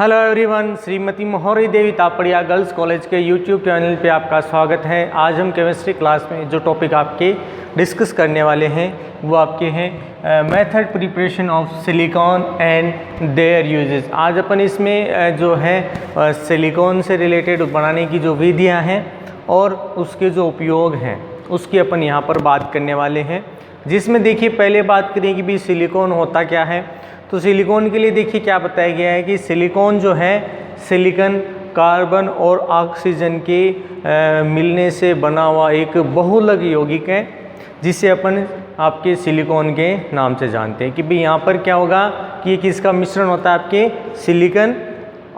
Hello everyone, Shrimati मोहरी देवी Tapadia girls college के YouTube channel पे आपका स्वागत है। आज हम केमिस्ट्री क्लास में जो टॉपिक आपके डिस्कस करने वाले हैं वो आपके हैं method preparation of silicon and there uses. आज अपन इसमें जो है सिलिकॉन से रिलेटेड बनाने की जो विधियाँ हैं और उसके जो उपयोग हैं उसकी अपन यहाँ पर बात करने वाले हैं। जिसमें देखिए पहले बात करें कि भी सिलिकॉन होता क्या है। तो सिलिकॉन के लिए देखिए क्या बताया गया है कि सिलिकॉन जो है सिलिकॉन कार्बन और ऑक्सीजन के मिलने से बना हुआ एक बहुलक यौगिक है, जिसे अपन आपके सिलिकॉन के नाम से जानते हैं। कि भाई यहाँ पर क्या होगा कि ये किसका मिश्रण होता है, आपके सिलिकॉन,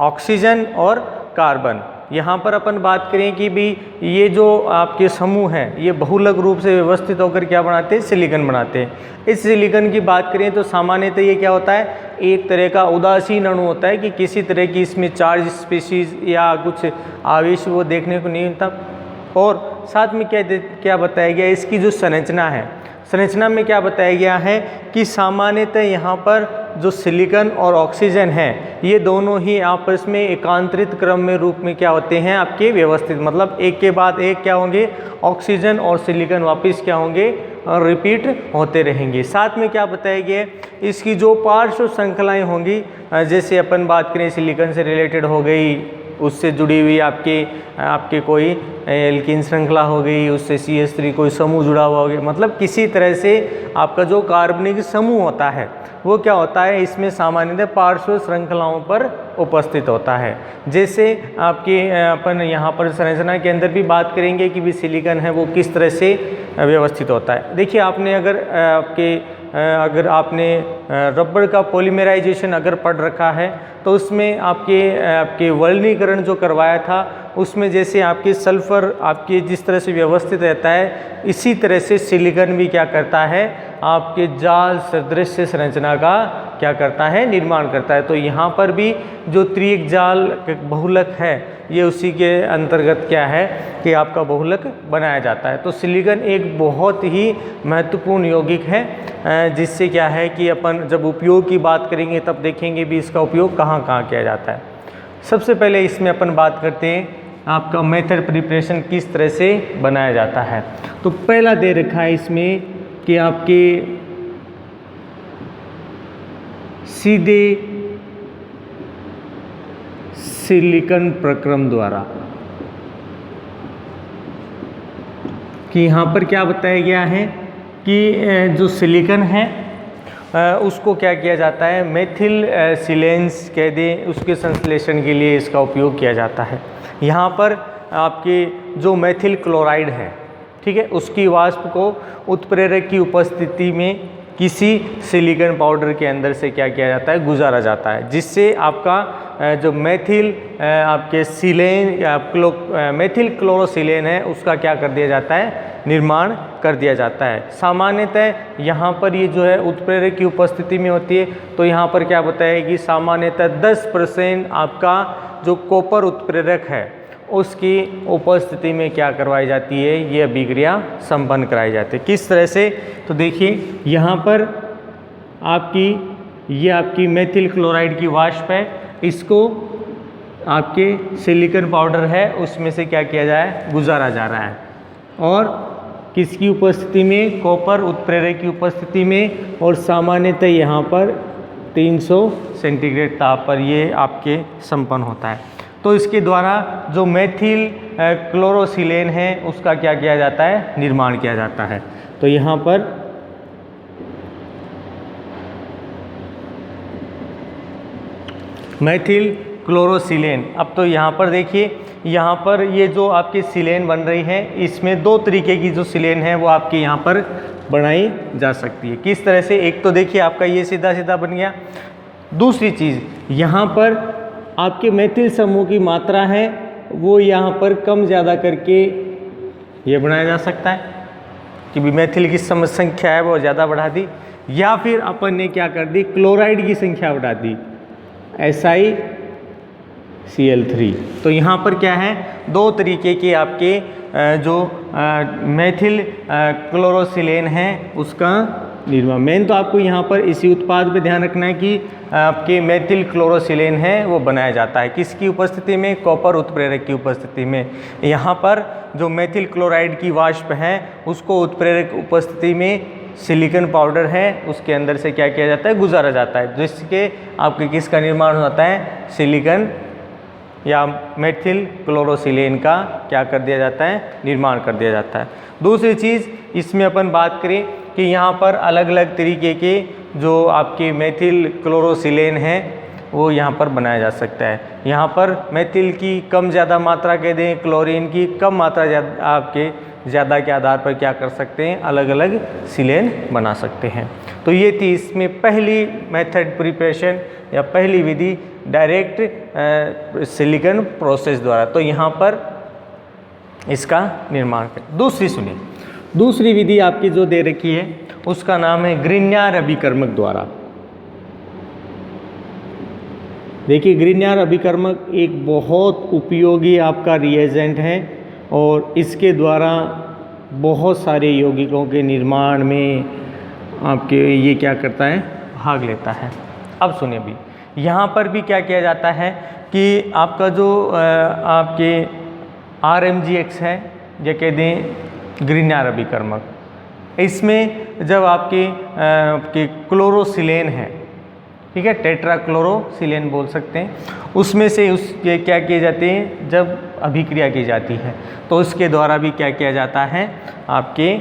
ऑक्सीजन और कार्बन। यहाँ पर अपन बात करें कि भी ये जो आपके समूह हैं ये बहुलक रूप से व्यवस्थित होकर क्या बनाते हैं, सिलिकॉन बनाते हैं। इस सिलिकॉन की बात करें तो सामान्यतः ये क्या होता है, एक तरह का उदासीन अणु होता है कि किसी तरह की इसमें चार्ज स्पीशीज या कुछ आवेश वो देखने को नहीं मिलता। और साथ में क्या बताया गया, इसकी जो संरचना है, संरचना में क्या बताया गया है कि सामान्यतः यहाँ पर जो सिलिकॉन और ऑक्सीजन है ये दोनों ही आपस में एकांतरित क्रम में रूप में क्या होते हैं, आपके व्यवस्थित, मतलब एक के बाद एक क्या होंगे, ऑक्सीजन और सिलिकॉन वापस क्या होंगे, रिपीट होते रहेंगे। साथ में क्या बताया गया, इसकी जो पार्श्व श्रृंखलाएँ होंगी, जैसे अपन बात करें सिलिकॉन से रिलेटेड हो गई, उससे जुड़ी हुई आपके कोई एल्कीन श्रृंखला हो गई, उससे CH3 कोई समूह जुड़ा हुआ हो गया, मतलब किसी तरह से आपका जो कार्बनिक समूह होता है वो क्या होता है, इसमें सामान्यतः पार्श्व श्रृंखलाओं पर उपस्थित होता है। जैसे आपके अपन यहाँ पर संरचना के अंदर भी बात करेंगे कि भी सिलिकॉन है वो किस तरह से व्यवस्थित होता है। देखिए आपने अगर आपने रबड़ का पॉलीमराइजेशन अगर पढ़ रखा है तो उसमें आपके वर्णीकरण जो करवाया था उसमें जैसे आपके सल्फर आपके जिस तरह से व्यवस्थित रहता है, इसी तरह से सिलिकॉन भी क्या करता है, आपके जाल सदृश संरचना का क्या करता है, निर्माण करता है। तो यहाँ पर भी जो त्रिक जाल बहुलक है ये उसी के अंतर्गत क्या है कि आपका बहुलक बनाया जाता है। तो सिलिकॉन एक बहुत ही महत्वपूर्ण यौगिक है, जिससे क्या है कि अपन जब उपयोग की बात करेंगे तब देखेंगे भी इसका उपयोग कहाँ कहाँ किया जाता है। सबसे पहले इसमें अपन बात करते हैं आपका मेथड प्रिपरेशन किस तरह से बनाया जाता है। तो पहला दे रखा है इसमें कि आपके सीधे सिलिकॉन प्रक्रम द्वारा, कि यहाँ पर क्या बताया गया है कि जो सिलिकॉन है उसको क्या किया जाता है, मेथिल सिलेंस कह दें, उसके संश्लेषण के लिए इसका उपयोग किया जाता है। यहाँ पर आपके जो मेथिल क्लोराइड है, ठीक है, उसकी वाष्प को उत्प्रेरक की उपस्थिति में किसी सिलिकॉन पाउडर के अंदर से क्या किया जाता है, गुजारा जाता है, जिससे आपका जो मेथिल आपके सिलेन या मेथिल क्लोरोसिलेन है उसका क्या कर दिया जाता है, निर्माण कर दिया जाता है। सामान्यतः यहाँ पर ये जो है उत्प्रेरक की उपस्थिति में होती है। तो यहाँ पर क्या बताया कि सामान्यतः 10% आपका जो कॉपर उत्प्रेरक है उसकी उपस्थिति में क्या करवाई जाती है, ये अभिक्रिया संपन्न कराई जाती है। किस तरह से, तो देखिए यहाँ पर ये आपकी मेथिल क्लोराइड की वाष्प है, इसको आपके सिलिकॉन पाउडर है उसमें से क्या किया जाए, गुजारा जा रहा है। और किसकी उपस्थिति में, कॉपर उत्प्रेरक की उपस्थिति में, और सामान्यतः यहाँ पर 300 सेंटीग्रेड ताप पर ये आपके संपन्न होता है। तो इसके द्वारा जो मेथिल क्लोरोसिलेन है उसका क्या किया जाता है, निर्माण किया जाता है। तो यहाँ पर मेथिल क्लोरोसिलेन, अब तो यहाँ पर देखिए यहाँ पर ये जो आपकी सिलेन बन रही है इसमें दो तरीके की जो सिलेन है वो आपके यहाँ पर बनाई जा सकती है। किस तरह से, एक तो देखिए आपका ये सीधा सीधा बन गया। दूसरी चीज़, यहाँ पर आपके मेथिल समूह की मात्रा है वो यहाँ पर कम ज़्यादा करके ये बनाया जा सकता है कि भी मेथिल की संख्या है वो ज़्यादा बढ़ा दी, या फिर अपन ने क्या कर दी, क्लोराइड की संख्या बढ़ा दी, SiCl3। तो यहाँ पर क्या है, दो तरीके के आपके जो मेथिल क्लोरोसिलेन है उसका निर्माण। मेन तो आपको यहाँ पर इसी उत्पाद पे ध्यान रखना है कि आपके मेथिल क्लोरोसिलेन है वो बनाया जाता है किसकी उपस्थिति में, कॉपर उत्प्रेरक की उपस्थिति में। यहाँ पर जो मेथिल क्लोराइड की वाष्प है उसको उत्प्रेरक उपस्थिति में सिलिकॉन पाउडर है उसके अंदर से क्या किया जाता है, गुजारा जाता है, जिसके आपके किसका निर्माण होता है, सिलिकॉन या मेथिल क्लोरोसिलेन का क्या कर दिया जाता है, निर्माण कर दिया जाता है। दूसरी चीज़ इसमें अपन बात करें कि यहाँ पर अलग अलग तरीके के जो आपके मेथिल क्लोरोसिलेन हैं वो यहाँ पर बनाया जा सकता है। यहाँ पर मेथिल की कम ज़्यादा मात्रा कह दें, क्लोरीन की कम मात्रा आपके ज़्यादा के आधार पर क्या कर सकते हैं, अलग अलग सिलेन बना सकते हैं। तो ये थी इसमें पहली मेथड प्रिपरेशन या पहली विधि डायरेक्ट सिलिकॉन प्रोसेस द्वारा। तो यहाँ पर इसका निर्माण करें। दूसरी सुनिए, दूसरी विधि आपकी जो दे रखी है उसका नाम है ग्रिग्नार्ड अभिकर्मक द्वारा। देखिए ग्रिग्नार्ड अभिकर्मक एक बहुत उपयोगी आपका रिएजेंट है और इसके द्वारा बहुत सारे यौगिकों के निर्माण में आपके ये क्या करता है, भाग लेता है। अब सुनिए भी यहाँ पर भी क्या किया जाता है कि आपका जो आपके RMGX है या कह दें ग्रिग्नार्ड अभिकर्मक, इसमें जब आपके क्लोरोसिलेन है, ठीक है, टेट्राक्लोरोसिलेन बोल सकते हैं, उसमें से उसके क्या किए जाते हैं, जब अभिक्रिया की जाती है तो उसके द्वारा भी क्या किया जाता है, आपके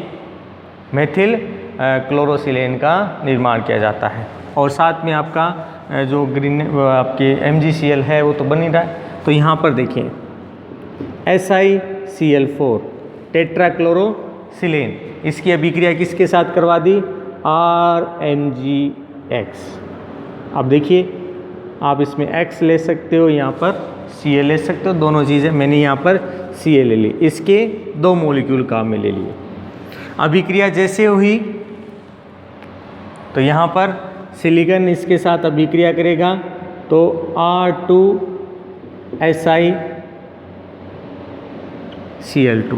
मेथिल क्लोरोसिलेन का निर्माण किया जाता है। और साथ में आपका जो आपके MgCl है वो तो बन ही रहा है। तो यहाँ पर देखिए SiCl4 टेट्राक्लोरोसिलेन, इसकी अभिक्रिया किसके साथ करवा दी, RMGX। अब देखिए आप इसमें X ले सकते हो, यहाँ पर Cl ले सकते हो, दोनों चीज़ें मैंने यहाँ पर Cl ले ली, इसके 2 मॉलिक्यूल काम में ले लिए। अभिक्रिया जैसे हुई तो यहाँ पर सिलिकॉन इसके साथ अभिक्रिया करेगा तो R2SiCl2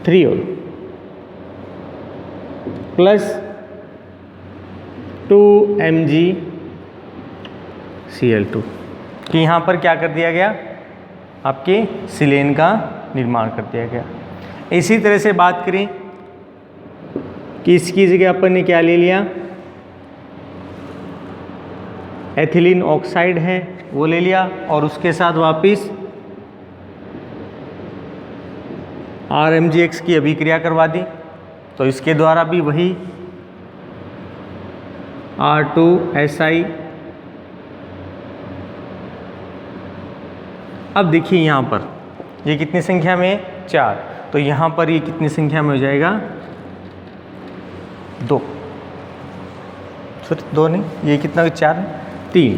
3 और प्लस 2MgCl2 कि यहाँ पर क्या कर दिया गया, आपके सिलेन का निर्माण कर दिया गया। इसी तरह से बात करें कि इसकी जगह अपन ने क्या ले लिया, एथिलीन ऑक्साइड है वो ले लिया और उसके साथ वापिस RMGX की अभिक्रिया करवा दी। तो इसके द्वारा भी वही R2Si। अब देखिए यहाँ पर ये कितनी संख्या में, 4, तो यहाँ पर ये कितनी संख्या में हो जाएगा, 2, सॉरी 2 नहीं, ये कितना 4, 3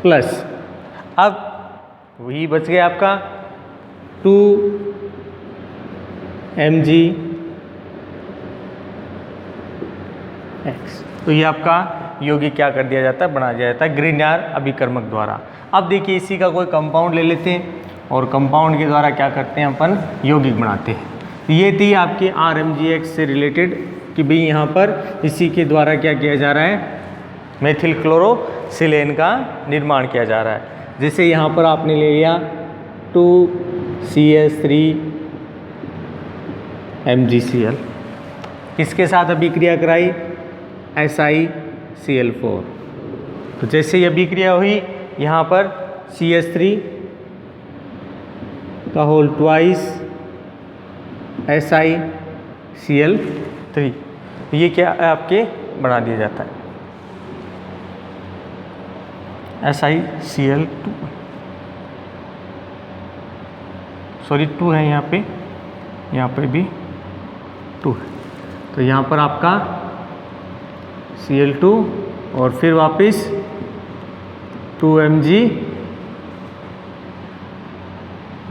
प्लस अब वही बच गया आपका 2MgX। तो ये आपका यौगिक क्या कर दिया जाता है, बना दिया जाता है ग्रिग्नार्ड अभिकर्मक द्वारा। अब देखिए इसी का कोई कंपाउंड ले लेते हैं और कंपाउंड के द्वारा क्या करते हैं, अपन यौगिक बनाते हैं। ये थी आपके RMGX से रिलेटेड कि भाई यहाँ पर इसी के द्वारा क्या किया जा रहा है, मेथिल क्लोरोसिलेन का निर्माण किया जा रहा है। जैसे यहाँ पर आपने ले लिया 2CH3MgCl, इसके साथ अभिक्रिया कराई SiCl4। तो जैसे ही अभिक्रिया हुई यहाँ पर CH3 का होल ट्वाइस SiCl3, ये क्या आपके बना दिया जाता है SiCl2, सॉरी 2 है यहाँ पे भी 2 है। तो यहाँ पर आपका Cl2 और फिर वापस 2Mg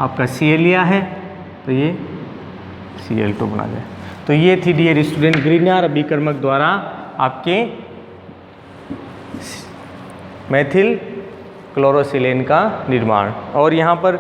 आपका Cl लिया है तो ये Cl2 बना जाए। तो ये थी डियर स्टूडेंट ग्रिग्नार्ड अभिकर्मक द्वारा आपके मेथिल क्लोरोसिलेन का निर्माण। और यहाँ पर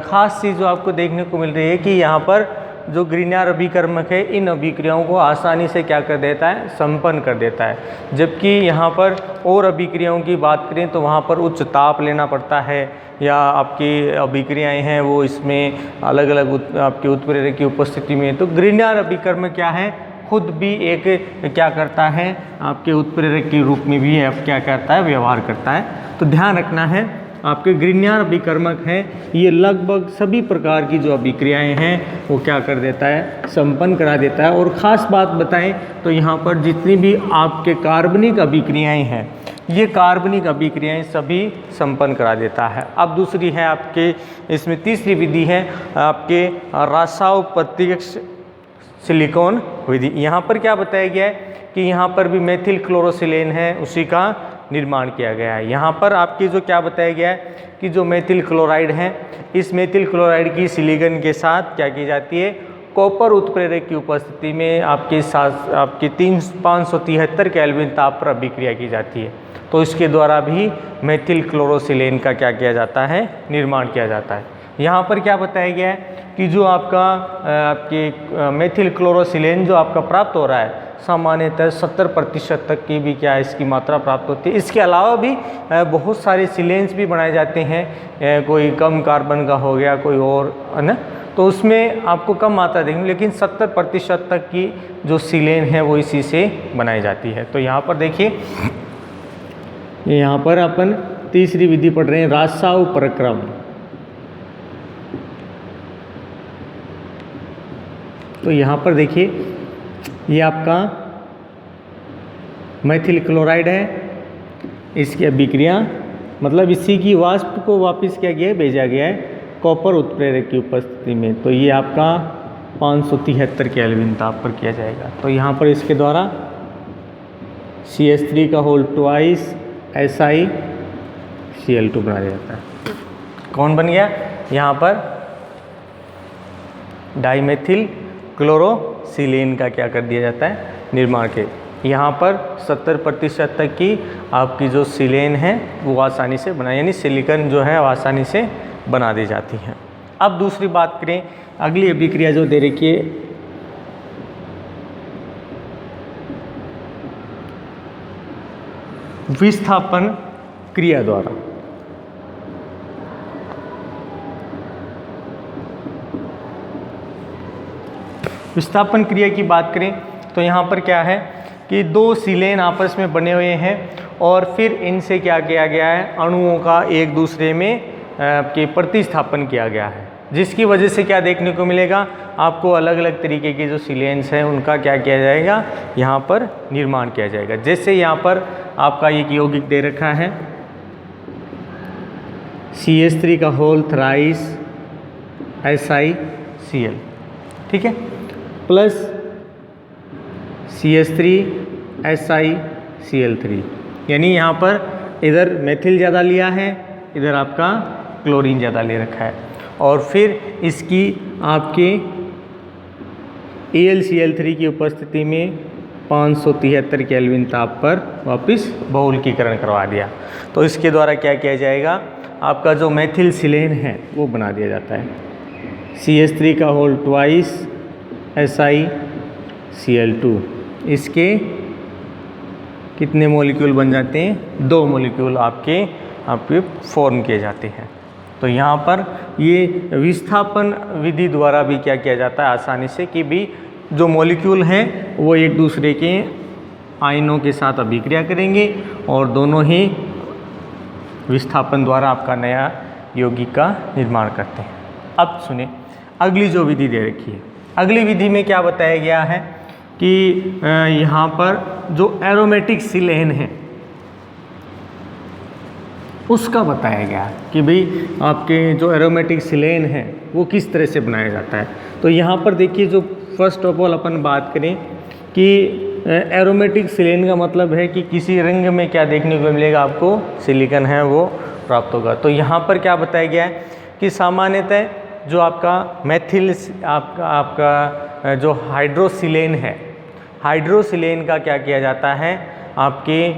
ख़ास चीज़ जो आपको देखने को मिल रही है कि यहाँ पर जो ग्रिग्नार्ड अभिकर्मक है इन अभिक्रियाओं को आसानी से क्या कर देता है, संपन्न कर देता है। जबकि यहाँ पर और अभिक्रियाओं की बात करें तो वहाँ पर उच्च ताप लेना पड़ता है, या आपकी अभिक्रियाएं हैं वो इसमें अलग अलग आपके उत्प्रेरक की उपस्थिति में। तो ग्रिग्नार्ड अभिकर्मक क्या है, खुद भी एक क्या करता है, आपके उत्प्रेरक के रूप में भी क्या करता है, व्यवहार करता है। तो ध्यान रखना है आपके ग्रिग्नार्ड अभिकर्मक हैं ये लगभग सभी प्रकार की जो अभिक्रियाएं हैं वो क्या कर देता है, संपन्न करा देता है। और ख़ास बात बताएं तो यहाँ पर जितनी भी आपके कार्बनिक अभिक्रियाएं हैं ये कार्बनिक अभिक्रियाएं सभी संपन्न करा देता है। अब दूसरी है आपके इसमें तीसरी विधि है आपके रासाव प्रत्यक्ष सिलिकॉन विधि। यहाँ पर क्या बताया गया है कि यहाँ पर भी मेथिल क्लोरोसिलेन है उसी का निर्माण किया गया है। यहाँ पर आपकी जो क्या बताया गया है कि जो मेथिल क्लोराइड है इस मेथिल क्लोराइड की सिलिकॉन के साथ क्या की जाती है, कॉपर उत्प्रेरक की उपस्थिति में आपके साथ आपके 573 केल्विन ताप पर अभिक्रिया की जाती है। तो इसके द्वारा भी मेथिल क्लोरोसिलेन का क्या किया जाता है, निर्माण किया जाता है। यहाँ पर क्या बताया गया है कि जो आपका आपके मेथिल क्लोरोसिलेन जो आपका प्राप्त हो रहा है सामान्यतः 70% तक की भी क्या इसकी मात्रा प्राप्त होती है। इसके अलावा भी बहुत सारे सिलेन्स भी बनाए जाते हैं, कोई कम कार्बन का हो गया, कोई और है ना, तो उसमें आपको कम मात्रा देंगे, लेकिन 70% तक की जो सिलेन है वो इसी से बनाई जाती है। तो यहाँ पर देखिए, यहाँ पर अपन तीसरी विधि पढ़ रहे हैं, रासाव प्रक्रम। तो यहाँ पर देखिए ये आपका मेथिल क्लोराइड है, इसकी अभिक्रिया मतलब इसी की वाष्प को वापस क्या गया है, भेजा गया है कॉपर उत्प्रेरक की उपस्थिति में। तो ये आपका 573 केल्विन ताप पर किया जाएगा। तो यहाँ पर इसके द्वारा CH3 का होल ट्वाइस SiCl2 बना दिया जाता है। कौन बन गया यहाँ पर, डाइमेथिल क्लोरोसिलेन का क्या कर दिया जाता है, निर्माण के। यहाँ पर 70% तक की आपकी जो सिलेन है वो आसानी से बना, यानी सिलिकॉन जो है वो आसानी से बना दी जाती है। अब दूसरी बात करें, अगली अभिक्रिया जो दे रखी है विस्थापन क्रिया द्वारा। विस्थापन क्रिया की बात करें तो यहाँ पर क्या है कि दो सिलेन आपस में बने हुए हैं और फिर इनसे क्या किया गया है, अणुओं का एक दूसरे में के प्रतिस्थापन किया गया है, जिसकी वजह से क्या देखने को मिलेगा, आपको अलग अलग तरीके के जो सिलेन्स हैं उनका क्या किया जाएगा, यहाँ पर निर्माण किया जाएगा। जैसे यहाँ पर आपका एक यौगिक दे रखा है CH3 का होल थ्राइस SiCl, ठीक है, प्लस CH3 SiCl3, यानी यहाँ पर इधर मेथिल ज़्यादा लिया है, इधर आपका क्लोरीन ज़्यादा ले रखा है, और फिर इसकी आपके AlCl3 की उपस्थिति में 573 केल्विन ताप पर वापस बहुलकीकरण करवा दिया। तो इसके द्वारा क्या किया जाएगा, आपका जो मेथिल सिलेन है वो बना दिया जाता है। CH3 का होल ट्वाइस SiCl2, इसके कितने मॉलिक्यूल बन जाते हैं, 2 मॉलिक्यूल आपके फॉर्म किए जाते हैं। तो यहाँ पर ये विस्थापन विधि द्वारा भी क्या किया जाता है आसानी से, कि भी जो मॉलिक्यूल हैं वो एक दूसरे के आयनों के साथ अभिक्रिया करेंगे और दोनों ही विस्थापन द्वारा आपका नया यौगिक का निर्माण करते हैं। अब सुने अगली जो विधि दे रखी है, अगली विधि में क्या बताया गया है कि यहाँ पर जो एरोमेटिक सिलेन है उसका बताया गया कि भाई आपके जो एरोमेटिक सिलेन है वो किस तरह से बनाया जाता है। तो यहाँ पर देखिए, जो फर्स्ट ऑफ ऑल अपन बात करें कि एरोमेटिक सिलेन का मतलब है कि किसी रंग में क्या देखने को मिलेगा, आपको सिलिकॉन है वो प्राप्त होगा। तो यहाँ पर क्या बताया गया है कि सामान्यतः जो आपका मेथिल आपका जो हाइड्रोसिलेन है, हाइड्रोसिलेन का क्या किया जाता है, आपके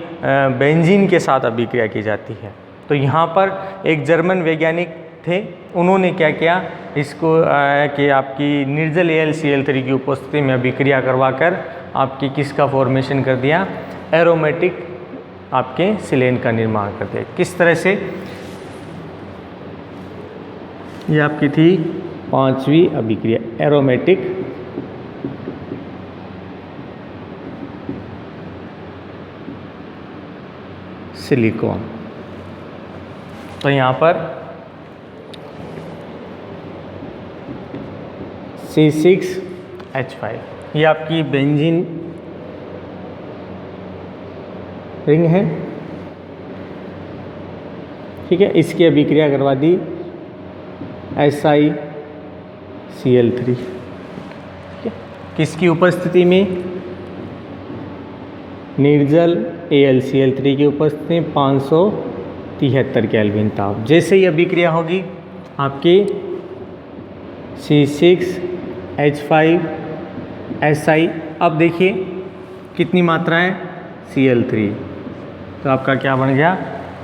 बेंजीन के साथ अभिक्रिया की जाती है। तो यहाँ पर एक जर्मन वैज्ञानिक थे, उन्होंने क्या किया, इसको कि आपकी निर्जल AlCl3 की उपस्थिति में अभिक्रिया करवाकर आपकी किसका फॉर्मेशन कर दिया, एरोमेटिक आपके सिलेन का निर्माण कर दिया। किस तरह से, ये आपकी थी 5वीं अभिक्रिया, एरोमेटिक सिलिकॉन। तो यहाँ पर C6H5 ये आपकी बेंजीन रिंग है, ठीक है। इसकी अभिक्रिया करवा दी SiCl3, ठीक है। किसकी उपस्थिति में, निर्जल AlCl3 की उपस्थिति में 573 केल्विन ताप। जैसे ही अभिक्रिया होगी आपकी C6H5Si, अब देखिए कितनी मात्रा है, Cl3, तो आपका क्या बन गया,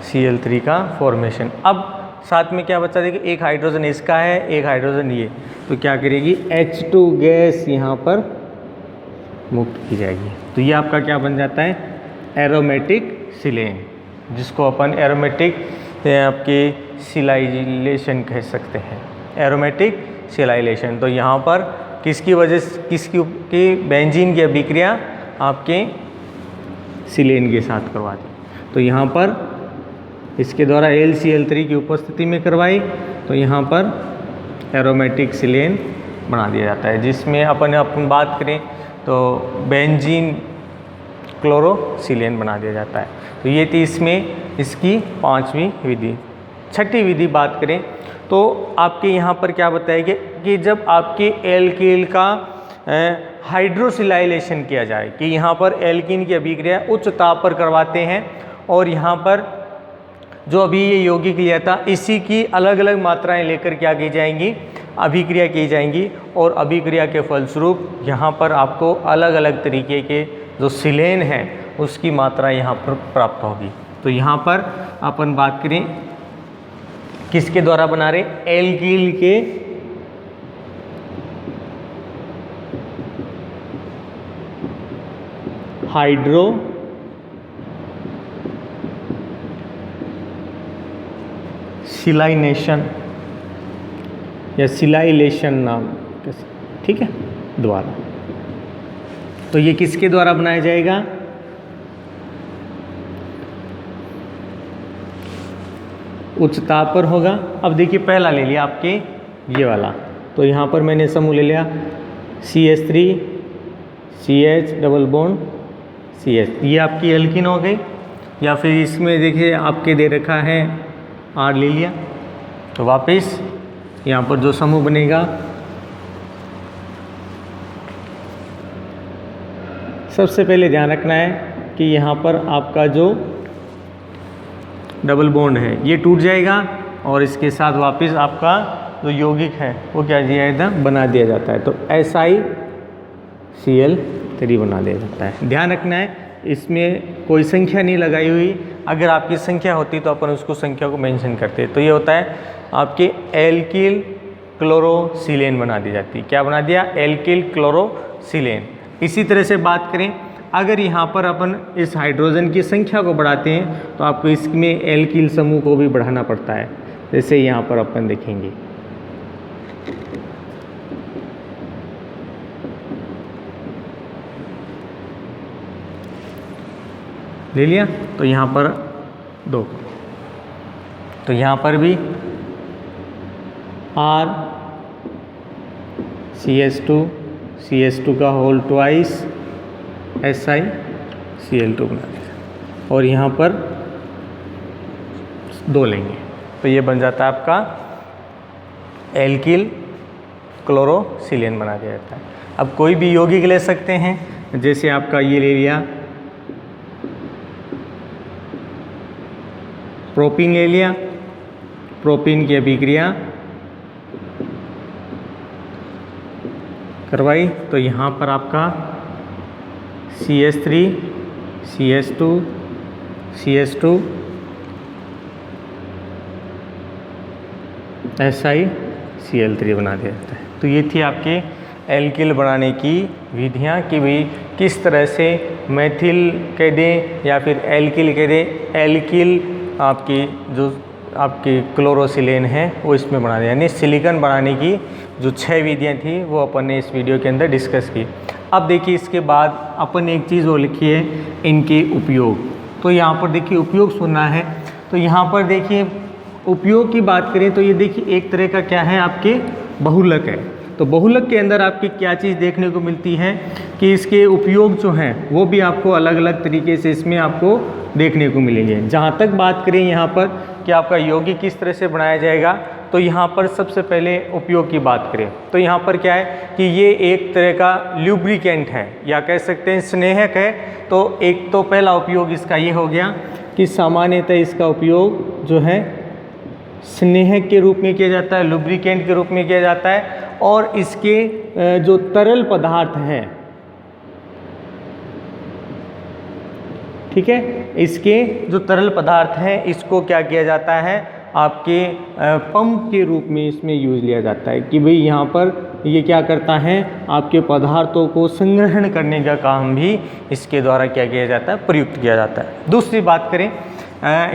Cl3 का फॉर्मेशन। अब साथ में क्या बचा, देखिए एक हाइड्रोजन इसका है, एक हाइड्रोजन ये, तो क्या करेगी, H2 गैस यहाँ पर मुक्त की जाएगी। तो ये आपका क्या बन जाता है, एरोमेटिक सिलेन, जिसको अपन एरोमेटिक आपके सिलाइलेशन कह सकते हैं, एरोमेटिक सिलाइलेशन। तो यहाँ पर किसकी वजह से, किसकी बेंजीन की अभिक्रिया आपके सिलेन के साथ करवा दी, तो यहाँ पर इसके द्वारा AlCl3 की उपस्थिति में करवाई, तो यहाँ पर एरोमेटिक सिलेन बना दिया जाता है, जिसमें अपन बात करें तो बेंजीन क्लोरोसिलेन बना दिया जाता है। तो ये थी इसमें इसकी 5वीं विधि। 6ठी विधि बात करें तो आपके यहाँ पर क्या बताया कि जब आपके एल्किल का हाइड्रोसिलाइलेशन किया जाए, कि यहाँ पर एल्कीन की अभिक्रिया उच्च ताप पर करवाते हैं, और यहाँ पर जो अभी ये यौगिक लिया था इसी की अलग अलग मात्राएं लेकर क्या की जाएंगी, अभिक्रिया की जाएंगी, और अभिक्रिया के फलस्वरूप यहाँ पर आपको अलग अलग तरीके के जो सिलेन है उसकी मात्रा यहाँ पर प्राप्त होगी। तो यहाँ पर अपन बात करें किसके द्वारा बना रहे, एल्किल के हाइड्रो सिलाइनेशन या सिलाइलेशन नाम, ठीक है, द्वारा। तो ये किसके द्वारा बनाया जाएगा, उच्च ताप पर होगा। अब देखिए पहला ले लिया आपके ये वाला, तो यहाँ पर मैंने समूह ले लिया CH3 CH double bond CH, ये आपकी एल्कीन हो गई। या फिर इसमें देखिए आपके दे रखा है R ले लिया, तो वापस यहाँ पर जो समूह बनेगा, सबसे पहले ध्यान रखना है कि यहाँ पर आपका जो डबल बॉन्ड है ये टूट जाएगा, और इसके साथ वापस आपका जो यौगिक है वो क्या दिया जाता है, बना दिया जाता है। तो SiCl3 बना दिया जाता है। ध्यान रखना है इसमें कोई संख्या नहीं लगाई हुई, अगर आपकी संख्या होती तो अपन उसको संख्या को मेंशन करते। तो ये होता है आपके एल्किल क्लोरोसिलेन बना दी जाती है। क्या बना दिया, एल्किल क्लोरोसिलेन। इसी तरह से बात करें, अगर यहाँ पर अपन इस हाइड्रोजन की संख्या को बढ़ाते हैं तो आपको इसमें एल्किल समूह को भी बढ़ाना पड़ता है, जैसे यहाँ पर अपन देखेंगे। ले लिया, तो यहाँ पर 2, तो यहाँ पर भी R CH2 का होल ट्वाइस SiCl2 बना दिया, और यहाँ पर 2 लेंगे, तो ये बन जाता है आपका एल्किल क्लोरोसिलेन बना दिया जाता है। अब कोई भी यौगिक ले सकते हैं, जैसे आपका ये ले लिया प्रोपीन ले लिया, प्रोपीन की अभिक्रिया करवाई, तो यहाँ पर आपका CH3 CH2 CH2 SiCl3 बना दिया जाता है। तो ये थी आपके एल्किल बनाने की विधियाँ कि भाई किस तरह से मेथिल कह दें या फिर एल्किल कह दें, एल्किल आपकी जो आपकी क्लोरोसिलेन है वो इसमें बना दिया, यानी सिलिकॉन बनाने की जो 6 विधियाँ थी वो अपन ने इस वीडियो के अंदर डिस्कस की। अब देखिए इसके बाद अपन एक चीज़ और लिखी है, इनके उपयोग। तो यहाँ पर देखिए उपयोग सुनना है, तो यहाँ पर देखिए उपयोग की बात करें तो ये देखिए एक तरह का क्या है, आपके बहुलक है। तो बहुलक के अंदर आपकी क्या चीज़ देखने को मिलती है कि इसके उपयोग जो हैं वो भी आपको अलग अलग तरीके से इसमें आपको देखने को मिलेंगे। जहाँ तक बात करें यहाँ पर कि आपका यौगिक किस तरह से बनाया जाएगा, तो यहाँ पर सबसे पहले उपयोग की बात करें तो यहाँ पर क्या है कि ये एक तरह का ल्यूब्रिकेंट है या कह सकते हैं स्नेहक है। तो एक तो पहला उपयोग इसका ये हो गया कि सामान्यतः इसका उपयोग जो है स्नेहक के रूप में किया जाता है, लुब्रिकेंट के रूप में किया जाता है। और इसके जो तरल पदार्थ हैं, ठीक है, इसके जो तरल पदार्थ हैं इसको क्या किया जाता है, आपके पंप के रूप में इसमें यूज़ लिया जाता है कि भाई यहाँ पर ये क्या करता है, आपके पदार्थों को संग्रहण करने का काम भी इसके द्वारा क्या किया जाता है, प्रयुक्त किया जाता है। दूसरी बात करें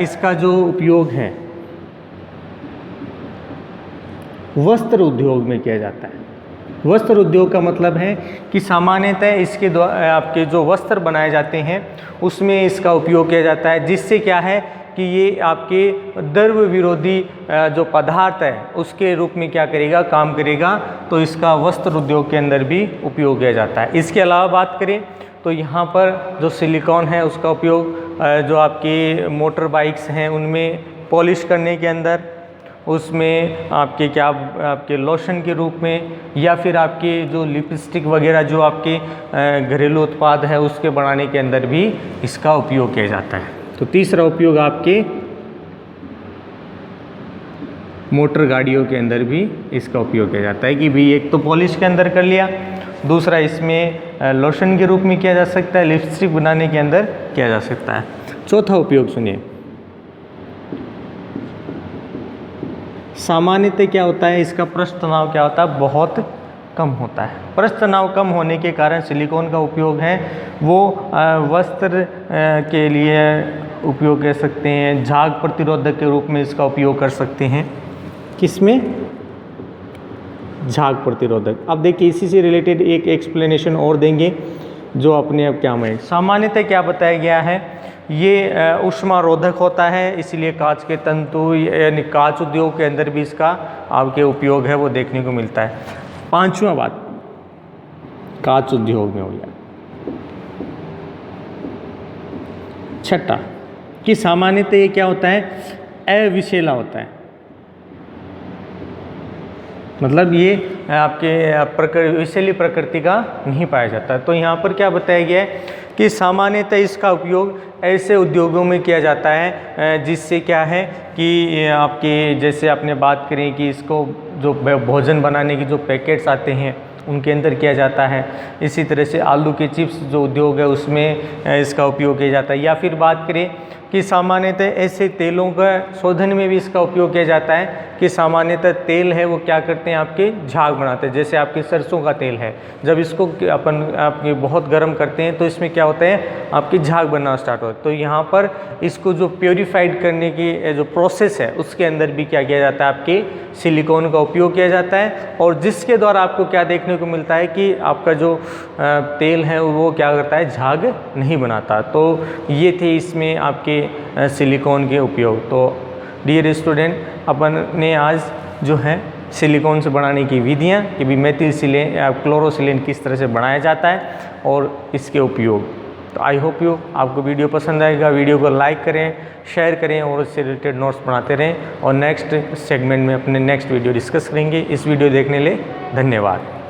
इसका जो उपयोग है वस्त्र उद्योग में किया जाता है। वस्त्र उद्योग का मतलब है कि सामान्यतः इसके द्वारा आपके जो वस्त्र बनाए जाते हैं उसमें इसका उपयोग किया जाता है, जिससे क्या है कि ये आपके द्रव विरोधी जो पदार्थ है उसके रूप में क्या करेगा, काम करेगा। तो इसका वस्त्र उद्योग के अंदर भी उपयोग किया जाता है। इसके अलावा बात करें तो यहाँ पर जो सिलिकॉन है उसका उपयोग जो आपकी मोटर बाइक्स हैं उनमें पॉलिश करने के अंदर, उसमें आपके क्या आपके लोशन के रूप में, या फिर आपके जो लिपस्टिक वगैरह जो आपके घरेलू उत्पाद है उसके बनाने के अंदर भी इसका उपयोग किया जाता है। तो तीसरा उपयोग आपके मोटर गाड़ियों के अंदर भी इसका उपयोग किया जाता है कि भाई एक तो पॉलिश के अंदर कर लिया, दूसरा इसमें लोशन के रूप में किया जा सकता है, लिपस्टिक बनाने के अंदर किया जा सकता है। चौथा उपयोग सुनिए, सामान्यतः क्या होता है, इसका पृष्ठ तनाव क्या होता है, बहुत कम होता है। पृष्ठ तनाव कम होने के कारण सिलिकॉन का उपयोग है वो वस्त्र के लिए उपयोग कर सकते हैं, झाग प्रतिरोधक के रूप में इसका उपयोग कर सकते हैं। किसमें, झाग प्रतिरोधक। अब देखिए इसी से रिलेटेड एक एक्सप्लेनेशन और देंगे जो अपने आप क्या में सामान्यतः क्या बताया गया है, ये ऊष्मारोधक होता है, इसलिए कांच के तंतु यानी कांच उद्योग के अंदर भी इसका आपके उपयोग है वो देखने को मिलता है। पांचवा बात कांच उद्योग में हो गया। छठा कि सामान्यतः ये क्या होता है, अविषैला होता है, मतलब ये आपके विषैली प्रकृति का नहीं पाया जाता। तो यहाँ पर क्या बताया गया है कि सामान्यतः इसका उपयोग ऐसे उद्योगों में किया जाता है जिससे क्या है कि आपके जैसे आपने बात करें कि इसको जो भोजन बनाने की जो पैकेट्स आते हैं उनके अंदर किया जाता है। इसी तरह से आलू के चिप्स जो उद्योग है उसमें इसका उपयोग किया जाता है। या फिर बात करें कि सामान्यतः ऐसे तेलों का शोधन में भी इसका उपयोग किया जाता है कि सामान्यतः तेल है वो क्या करते हैं, आपके झाग बनाते हैं। जैसे आपके सरसों का तेल है, जब इसको अपन आपके बहुत गर्म करते हैं तो इसमें क्या होता है, आपकी झाग बनना स्टार्ट होता है। तो यहाँ पर इसको जो प्योरीफाइड करने की जो प्रोसेस है उसके अंदर भी क्या किया जाता है, आपके सिलिकॉन का उपयोग किया जाता है। और जिसके द्वारा आपको क्या देखने को मिलता है कि आपका जो तेल है वो क्या करता है, झाग नहीं बनाता। तो ये थे इसमें आपके सिलिकॉन के उपयोग। तो डियर स्टूडेंट, अपन ने आज जो है सिलिकॉन से बनाने की विधियाँ कि भी मेथिलसिलेन या क्लोरोसिलेन किस तरह से बनाया जाता है और इसके उपयोग। तो आई होप यू आपको वीडियो पसंद आएगा। वीडियो को लाइक करें, शेयर करें और इससे रिलेटेड नोट्स बनाते रहें। और नेक्स्ट सेगमेंट में अपने नेक्स्ट वीडियो डिस्कस करेंगे। इस वीडियो देखने के लिए धन्यवाद।